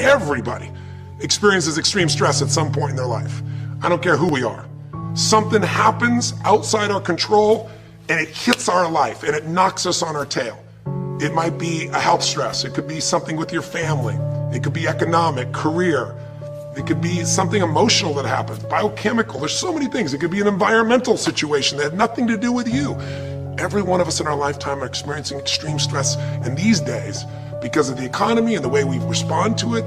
everybody experiences extreme stress at some point in their life. I don't care who we are. Something happens outside our control and it hits our life and it knocks us on our tail. It might be a health stress. It could be something with your family. It could be economic, career. It could be something emotional that happens, biochemical. There's so many things. It could be an environmental situation that had nothing to do with you. Every one of us in our lifetime are experiencing extreme stress. And these days, because of the economy and the way we respond to it,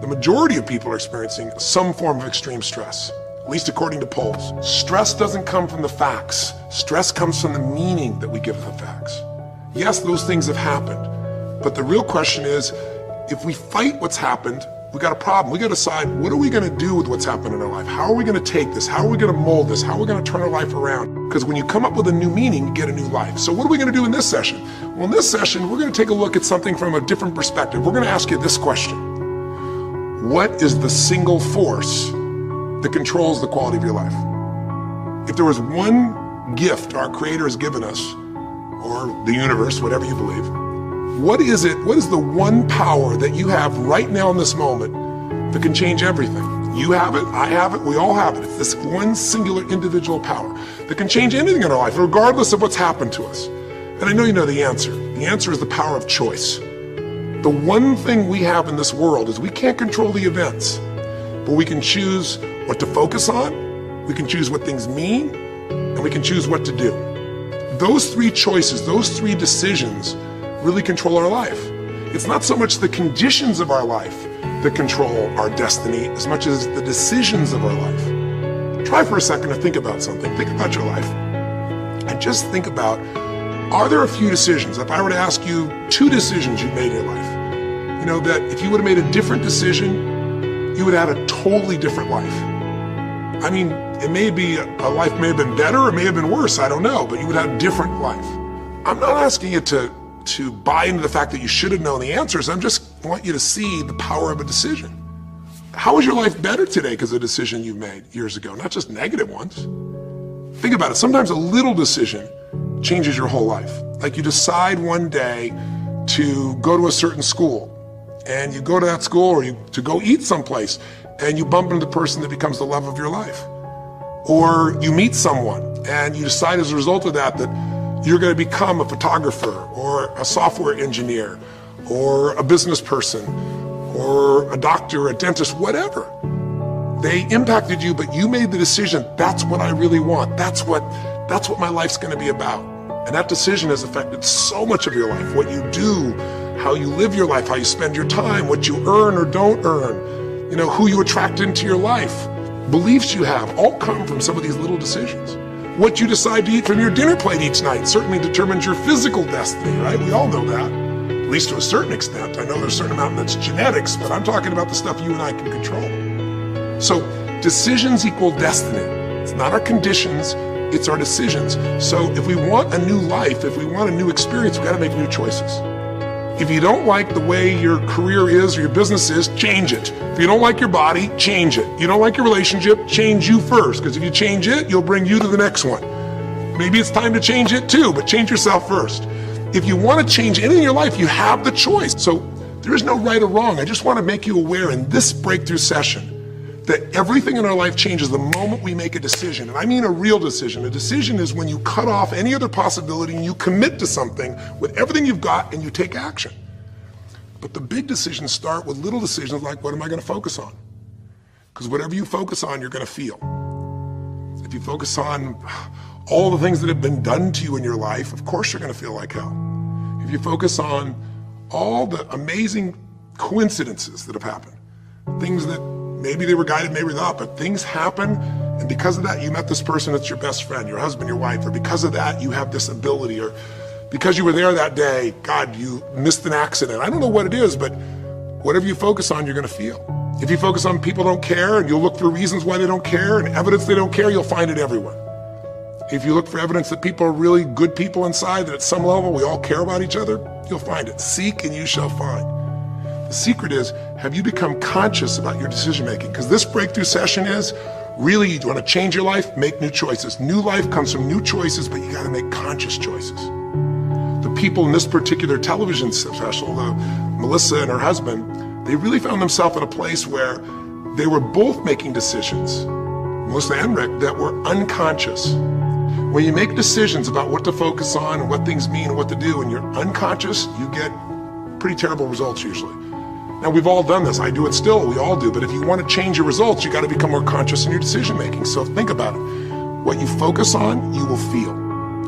the majority of people are experiencing some form of extreme stress, at least according to polls. Stress doesn't come from the facts. Stress comes from the meaning that we give the facts. Yes, those things have happened, but the real question is, if we fight what's happened, we got a problem. We got to decide, what are we going to do with what's happened in our life? How are we going to take this? How are we going to mold this? How are we going to turn our life around? Because when you come up with a new meaning, you get a new life. So what are we going to do in this session? Well, in this session, we're going to take a look at something from a different perspective. We're going to ask you this question. What is the single force that controls the quality of your life? If there was one gift our Creator has given us, or the universe, whatever you believe, what is it? What is the one power that you have right now in this moment that can change everything? You have it, I have it, we all have it. It's this one singular individual power that can change anything in our life, regardless of what's happened to us. And I know you know the answer. The answer is the power of choice. The one thing we have in this world is we can't control the events, but we can choose what to focus on, we can choose what things mean, and we can choose what to do. Those three choices, those three decisions really control our life. It's not so much the conditions of our life that control our destiny as much as the decisions of our life. Try for a second to think about something. Think about your life. And just think about, are there a few decisions? If I were to ask you 2 decisions you've made in your life, you know, that if you would have made a different decision, you would have had a totally different life. I mean, it may be, a life may have been better, or it may have been worse, I don't know, but you would have a different life. I'm not asking you to buy into the fact that you should have known the answers. I just want you to see the power of a decision. How is your life better today because of a decision you made years ago, not just negative ones? Think about it. Sometimes a little decision changes your whole life. Like you decide one day to go to a certain school, and you go to that school, or to go eat someplace, and you bump into the person that becomes the love of your life. Or you meet someone and you decide as a result of that you're going to become a photographer or a software engineer or a business person or a doctor, a dentist, whatever. They impacted you, but you made the decision, that's what I really want. That's what my life's going to be about. And that decision has affected so much of your life, what you do, how you live your life, how you spend your time, what you earn or don't earn, you know, who you attract into your life. Beliefs you have all come from some of these little decisions. What you decide to eat from your dinner plate each night certainly determines your physical destiny, right? We all know that, at least to a certain extent. I know there's a certain amount that's genetics, but I'm talking about the stuff you and I can control. So decisions equal destiny. It's not our conditions, it's our decisions. So if we want a new life, if we want a new experience, we gotta make new choices. If you don't like the way your career is or your business is, change it. If you don't like your body, change it. You don't like your relationship, change you first, because if you change it, you'll bring you to the next one. Maybe it's time to change it too, but change yourself first. If you want to change anything in your life, you have the choice. So there is no right or wrong. I just want to make you aware in this breakthrough session that everything in our life changes the moment we make a decision. And I mean a real decision. A decision is when you cut off any other possibility and you commit to something with everything you've got and you take action. But the big decisions start with little decisions like, what am I going to focus on? Because whatever you focus on, you're going to feel. If you focus on all the things that have been done to you in your life, of course you're going to feel like hell. If you focus on all the amazing coincidences that have happened, things that maybe they were guided, maybe not, but things happen, and because of that, you met this person that's your best friend, your husband, your wife, or because of that, you have this ability, or because you were there that day, God, you missed an accident. I don't know what it is, but whatever you focus on, you're going to feel. If you focus on people don't care, and you'll look for reasons why they don't care, and evidence they don't care, you'll find it everywhere. If you look for evidence that people are really good people inside, that at some level we all care about each other, you'll find it. Seek and you shall find. The secret is, have you become conscious about your decision making? Because this breakthrough session is, really, you want to change your life, make new choices. New life comes from new choices, but you got to make conscious choices. The people in this particular television special, Melissa and her husband, they really found themselves in a place where they were both making decisions, Melissa and Rick, that were unconscious. When you make decisions about what to focus on and what things mean and what to do, and you're unconscious, you get pretty terrible results usually. Now, we've all done this. I do it still. We all do. But if you want to change your results, you got to become more conscious in your decision making. So think about it. What you focus on, you will feel.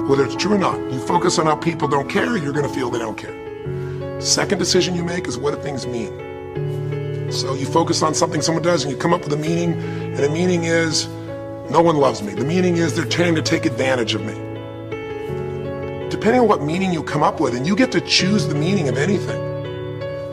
Whether it's true or not. You focus on how people don't care, you're going to feel they don't care. Second decision you make is what do things mean. So you focus on something someone does and you come up with a meaning, and the meaning is no one loves me. The meaning is they're trying to take advantage of me. Depending on what meaning you come up with, and you get to choose the meaning of anything.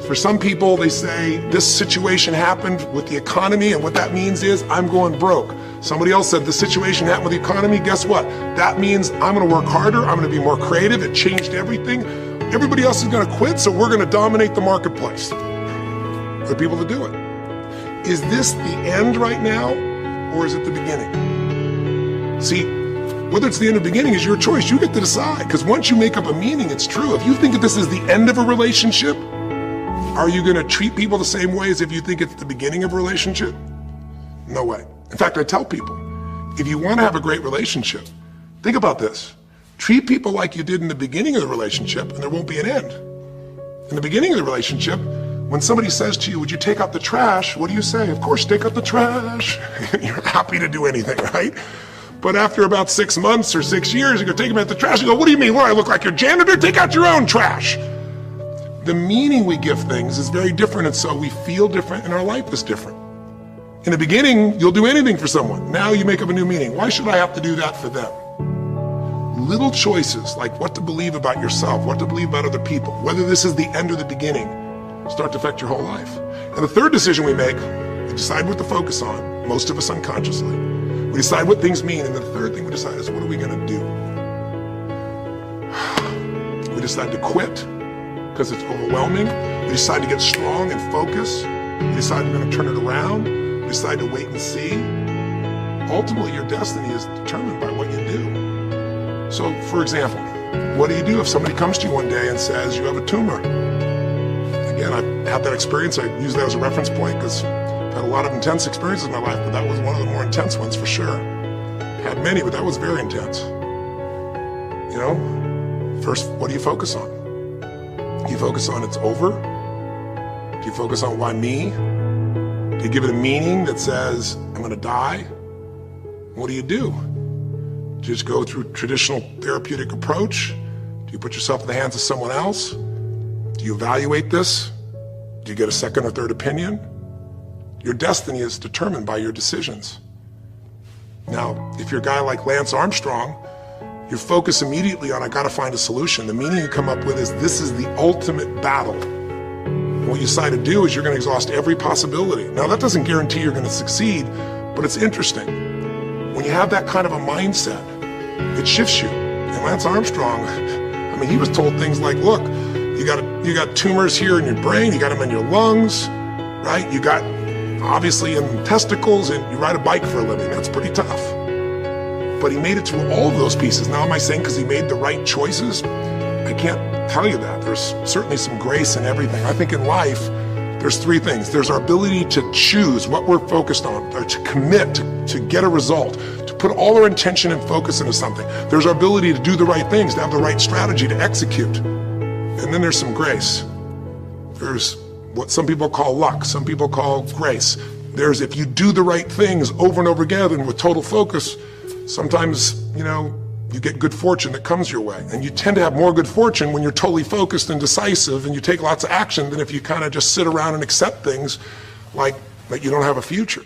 For some people, they say, this situation happened with the economy, and what that means is I'm going broke. Somebody else said, the situation happened with the economy, guess what? That means I'm gonna work harder, I'm gonna be more creative, it changed everything. Everybody else is gonna quit, so we're gonna dominate the marketplace. There are people that do it. Is this the end right now, or is it the beginning? See, whether it's the end or beginning is your choice. You get to decide, because once you make up a meaning, it's true. If you think that this is the end of a relationship, are you going to treat people the same way as if you think it's the beginning of a relationship? No way. In fact, I tell people, if you want to have a great relationship, think about this. Treat people like you did in the beginning of the relationship, and there won't be an end. In the beginning of the relationship, when somebody says to you, would you take out the trash? What do you say? Of course, take out the trash. You're happy to do anything, right? But after about 6 months or 6 years, you go take them out the trash. You go, what do you mean? What, I look like your janitor? Take out your own trash. The meaning we give things is very different, and so we feel different, and our life is different. In the beginning, you'll do anything for someone. Now you make up a new meaning. Why should I have to do that for them? Little choices, like what to believe about yourself, what to believe about other people, whether this is the end or the beginning, start to affect your whole life. And the third decision we make, we decide what to focus on, most of us unconsciously. We decide what things mean, and the third thing we decide is what are we gonna do? We decide to quit, because it's overwhelming. We decide to get strong and focus. We decide we're going to turn it around. We decide to wait and see. Ultimately, your destiny is determined by what you do. So, for example, what do you do if somebody comes to you one day and says you have a tumor? Again, I've had that experience. I use that as a reference point because I've had a lot of intense experiences in my life, but that was one of the more intense ones for sure. Had many, but that was very intense. You know, first, what do you focus on? Do you focus on it's over? Do you focus on why me? Do you give it a meaning that says, I'm gonna die? What do? Do you just go through traditional therapeutic approach? Do you put yourself in the hands of someone else? Do you evaluate this? Do you get a second or third opinion? Your destiny is determined by your decisions. Now, if you're a guy like Lance Armstrong, you focus immediately on, I gotta find a solution. The meaning you come up with is, this is the ultimate battle. And what you decide to do is you're gonna exhaust every possibility. Now that doesn't guarantee you're gonna succeed, but it's interesting. When you have that kind of a mindset, it shifts you. And Lance Armstrong, I mean, he was told things like, look, you got tumors here in your brain, you got them in your lungs, right? You got, obviously, in testicles, and you ride a bike for a living. That's pretty tough. But he made it through all of those pieces. Now, am I saying because he made the right choices? I can't tell you that. There's certainly some grace in everything. I think in life, there's three things. There's our ability to choose what we're focused on, or to commit, to get a result, to put all our intention and focus into something. There's our ability to do the right things, to have the right strategy, to execute. And then there's some grace. There's what some people call luck, some people call grace. There's if you do the right things over and over again and with total focus, sometimes, you get good fortune that comes your way. And you tend to have more good fortune when you're totally focused and decisive and you take lots of action than if you kind of just sit around and accept things like you don't have a future.